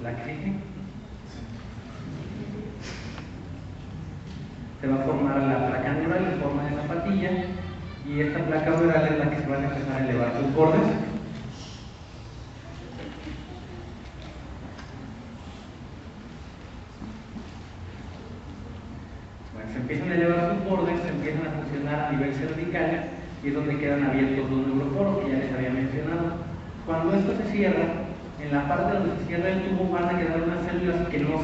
La que sigue. Se va a formar la placa neural en forma de zapatilla y esta placa neural es la que se van a empezar a elevar sus bordes. Bueno, se empiezan a elevar sus bordes, se empiezan a funcionar a nivel cervical y es donde quedan abiertos los neuroporos que ya les había mencionado. Cuando esto se cierra, en la parte donde se cierra el tubo van a quedar unas células que no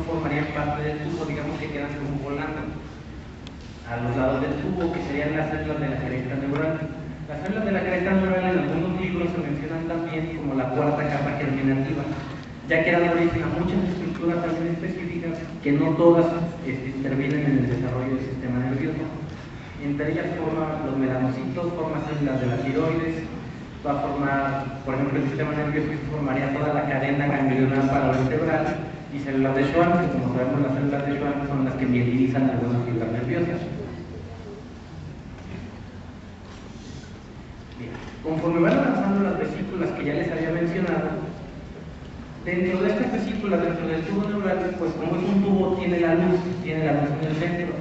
formarían parte del tubo, digamos que quedan como volando a los lados del tubo, que serían las células de la cresta neural. Las células de la cresta neural en algunos libros se mencionan también como la cuarta capa germinativa, ya que dan origen a muchas estructuras también específicas que no todas intervienen en el desarrollo del sistema nervioso. Entre ellas forman los melanocitos, forman células de la tiroides, va a formar, por ejemplo, el sistema nervioso formaría toda la cadena ganglionar paravertebral y células de Schwann, que como sabemos las células de Schwann son las que mielinizan algunas fibras nerviosas. Bien. Conforme van avanzando las vesículas que ya les había mencionado, dentro de estas vesículas, dentro del tubo neural, pues como es un tubo, tiene la luz en el centro.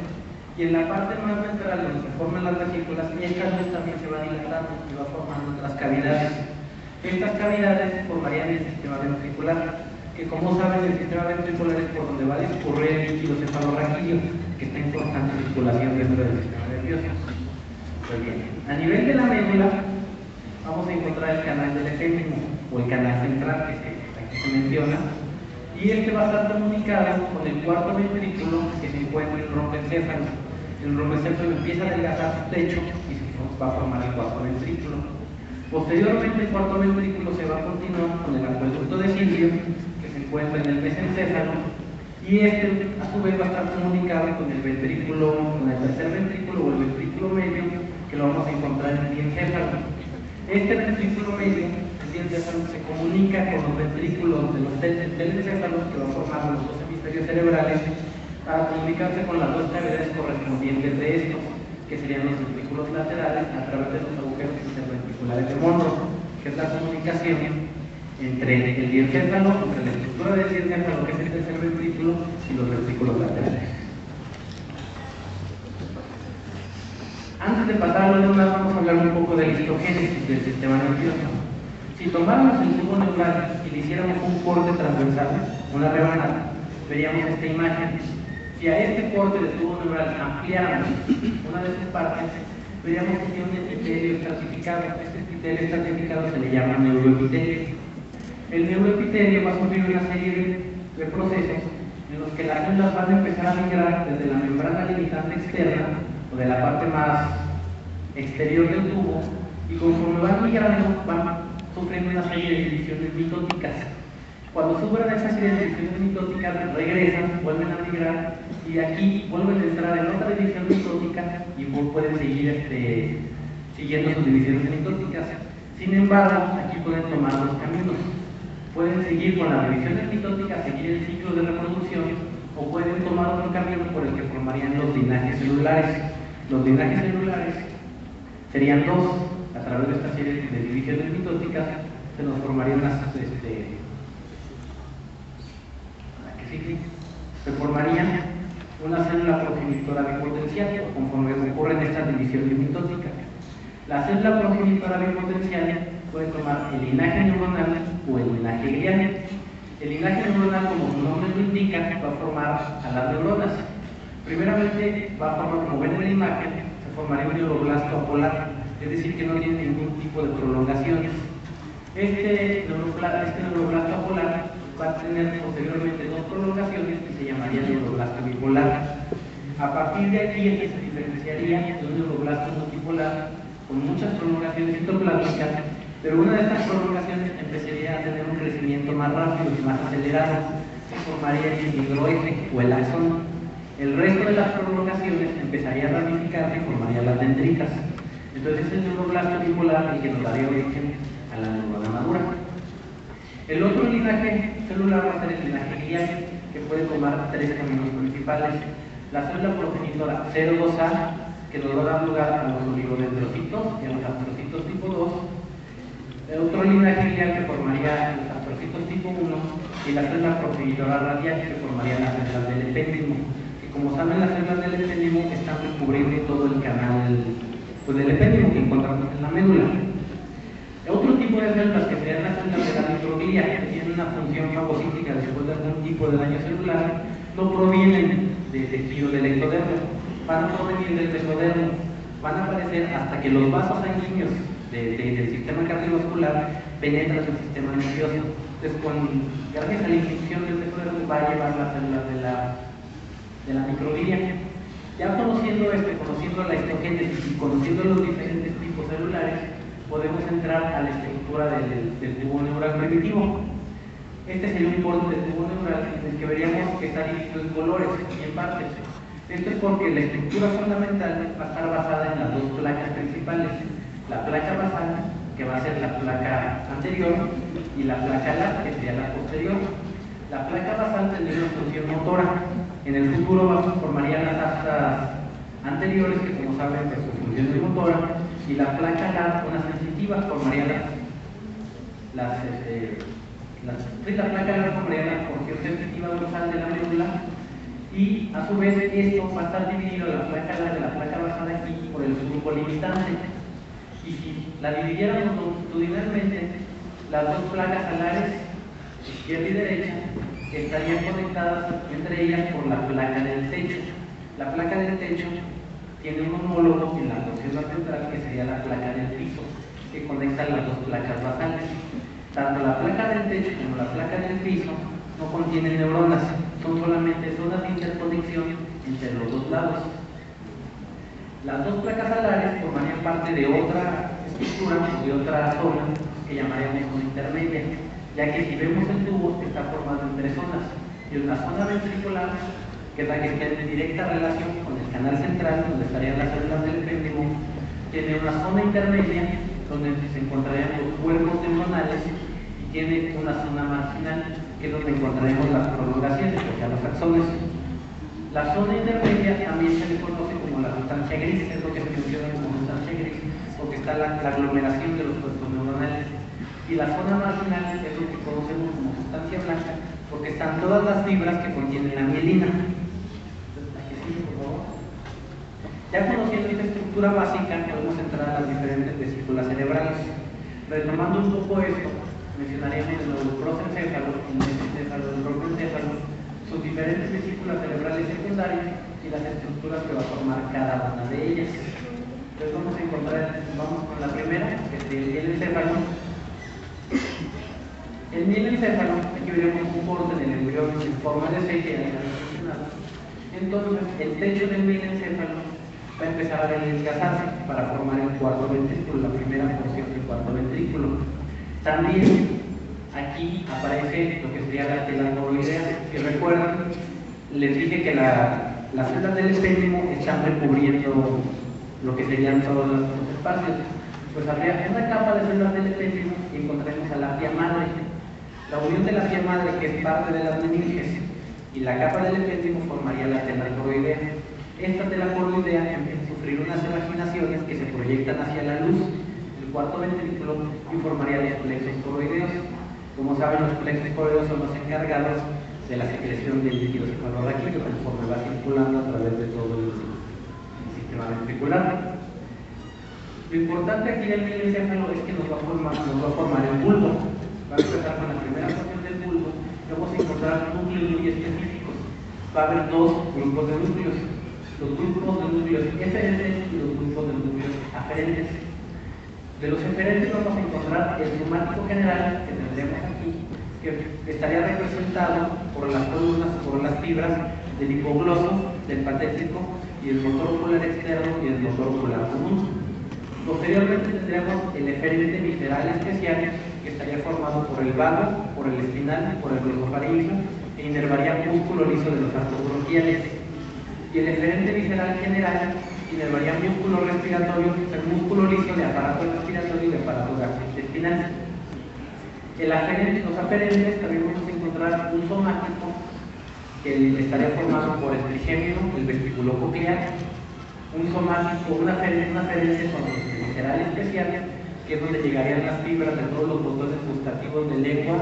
Y en la parte más ventral, donde se forman las vesículas, esta luz también se va dilatando y va formando otras cavidades. Estas cavidades formarían el sistema ventricular, que como saben, el sistema ventricular es por donde va a discurrir el líquido cefalorraquídeo, que está en constante circulación dentro del sistema nervioso. Pues bien, a nivel de la médula, vamos a encontrar el canal del efémero, o el canal central, que se menciona, y este va a estar comunicado con el cuarto ventrículo que se encuentra en el romboencéfalo. El romboencéfalo empieza a adelgazar su techo y se va a formar el cuarto ventrículo. Posteriormente, el cuarto ventrículo se va a continuar con el acueducto de Silvio, que se encuentra en el mesencéfalo, y este a su vez va a estar comunicado con el ventrículo, con el tercer ventrículo o el ventrículo medio, que lo vamos a encontrar en el diencéfalo. Este ventrículo medio, el diencéfalo, se comunica con los ventrículos de los telecéfalos que van formando los dos hemisferios cerebrales para comunicarse con las dos cavidades correspondientes de estos, que serían los ventrículos laterales a través de los agujeros interventriculares de Monro, que es la comunicación entre el diencéfalo, entre la estructura del diencéfalo, que es el tercer ventrículo, y los ventrículos laterales. Antes de pasar a lo demás, vamos a hablar un poco de la histogénesis del sistema nervioso. Si tomáramos el tubo neural y le hiciéramos un corte transversal, una rebanada, veríamos esta imagen. Si a este corte de tubo neural ampliáramos una de sus partes, veríamos que tiene un epitelio estratificado. Este epitelio estratificado se le llama neuroepitelio. El neuroepitelio va a sufrir una serie de procesos en los que las células van a empezar a migrar desde la membrana limitante externa, o de la parte más exterior del tubo, y conforme van migrando, van sufriendo una serie de divisiones mitóticas. Cuando sufren esa serie de divisiones mitóticas, regresan, vuelven a migrar, y de aquí vuelven a entrar en otra división mitótica y pueden seguir siguiendo sus divisiones mitóticas. Sin embargo, aquí pueden tomar dos caminos. Pueden seguir con las divisiones mitóticas, seguir el ciclo de reproducción, o pueden tomar otro camino por el que formarían los linajes celulares. Los linajes celulares serían dos. A través de esta serie de divisiones mitóticas se nos formarían se formarían una célula progenitora bipotencial conforme ocurren estas divisiones mitóticas. La célula progenitora bipotencial puede tomar el linaje neuronal o el linaje glial. El linaje neuronal, como su nombre lo indica, va a formar a las neuronas. Primeramente va a formar, como ven en la imagen, se formaría un neuroblasto apolar, es decir, que no tiene ningún tipo de prolongaciones. Este neuroblasto apolar va a tener posteriormente dos prolongaciones y se llamaría neuroblasto bipolar. A partir de aquí se diferenciaría de un neuroblasto multipolar con muchas prolongaciones citoplásmicas, pero una de estas prolongaciones empezaría a tener un crecimiento más rápido y más acelerado. Se formaría el cilindroide o el axón. El resto de las prolongaciones empezaría a ramificarse y formaría las dendritas. Entonces es el neuroblasto bipolar el que nos daría origen a la neurona madura. El otro linaje celular va a ser el linaje glial, que puede tomar tres caminos principales. La célula progenitora 0,2A, que nos va a dar lugar a los oligodendrocitos y a los astrocitos tipo 2. El otro linaje glial que formaría los astrocitos tipo 1 y la célula progenitoral radial, que formaría las células del epéndimo, que como saben las células del epéndimo están recubriendo todo el canal del epéndimo que encontramos en la médula. Otro tipo de células que serían las células de la microglia, que tienen una función fagocítica después de algún tipo de daño celular, no provienen del tejido del ectodermo, van a provenir del mesodermo, van a aparecer hasta que los vasos sanguíneos del sistema cardiovascular penetran el sistema nervioso. Entonces, gracias a la infección del mesodermo va a llevar las células de la microglia. Ya conociendo la histogénesis y conociendo los diferentes tipos celulares, podemos entrar a la estructura del tubo neural primitivo. Este sería un corte del tubo neural en el que veríamos que está dividido en colores y en partes. Esto es porque la estructura fundamental va a estar basada en las dos placas principales. La placa basal, que va a ser la placa anterior, y la placa alar, que sería la posterior. La placa basal tendría una función motora. En el futuro formaría las astas anteriores, que como saben, pues, su función es motora, y la placa alar, una sensitiva, formaría la placa alar formaría la porción sensitiva dorsal de la médula, y a su vez esto va a estar dividido, la placa alar de la placa basal aquí, por el grupo limitante. Y si la dividiéramos longitudinalmente, las dos placas alares, izquierda y derecha, estarían conectadas entre ellas por la placa del techo. La placa del techo tiene un homólogo en la porción central, que sería la placa del piso, que conecta las dos placas basales. Tanto la placa del techo como la placa del piso no contienen neuronas, son solamente zonas de interconexión entre los dos lados. Las dos placas alares formarían parte de otra estructura o de otra zona que llamaríamos zona intermedia, ya que si vemos el tubo está formado en tres zonas. Y una zona ventricular, que es la que está en directa relación con el canal central, donde estarían las células del epéndimo. Tiene una zona intermedia, donde se encontrarían los cuerpos neuronales, y tiene una zona marginal, que es donde encontraremos las prolongaciones, o sea, los axones. La zona intermedia también se le conoce como la sustancia gris, es lo que se menciona como sustancia gris, porque está la aglomeración de los cuerpos neuronales. Y la zona marginal es lo que conocemos como sustancia blanca, porque están todas las fibras que contienen la mielina. Ya conociendo esta estructura básica, podemos entrar a las diferentes vesículas cerebrales. Retomando un poco esto, mencionaremos el prosencéfalo, el mesencéfalo, el broncocéfalo, sus diferentes vesículas cerebrales secundarias y las estructuras que va a formar cada una de ellas. Entonces vamos con la primera, que es el mielencéfalo. El mielencéfalo, aquí veremos un corte en el embrión en forma de C que ya había mencionado. Entonces, el techo del mielencéfalo va a empezar a desgastarse para formar el cuarto ventrículo, la primera porción del cuarto ventrículo. También aquí aparece lo que sería la telanoroidea, que recuerdan, les dije que las células del epéndimo están recubriendo lo que serían todos los espacios. Pues habría una capa de células del epéndimo y encontraremos a la pía madre. La unión de la pía madre, que es parte de las meninges, y la capa del epéndimo formaría la telanoroidea. Esta telanoroidea empieza a sufrir unas evaginaciones que se proyectan hacia la luz, el cuarto ventrículo, y formaría los plexos coroideos. Como saben, los plexos coroideos son los encargados de la secreción del líquido cefalorraquídeo, conforme va circulando a través de todo el sistema ventricular. Lo importante aquí del mielencéfalo es que nos va a formar el bulbo. Va a empezar con la primera porción del bulbo. Vamos a encontrar núcleos muy específicos. Va a haber dos grupos de núcleos: los grupos de núcleos eferentes y los grupos de núcleos aferentes. De los eferentes vamos a encontrar el somático general, que tendremos aquí, que estaría representado por las columnas, por las fibras del hipogloso, del patético, y el motor ocular externo y el motor ocular común. Posteriormente tendremos el eferente visceral especial, que estaría formado por el vago, por el espinal, por el glosofaríngeo, e inervaría el músculo liso de los arcos bronquiales. Y el eferente visceral general inervaría músculo respiratorio, el músculo liso de aparato respiratorio y de aparato gastrointestinal. Los aferentes también vamos a encontrar un somático, que estaría formado por el trigémino, el vestíbulo coclear, un somático, una aferente con el visceral especial, que es donde llegarían las fibras de todos los botones gustativos de lengua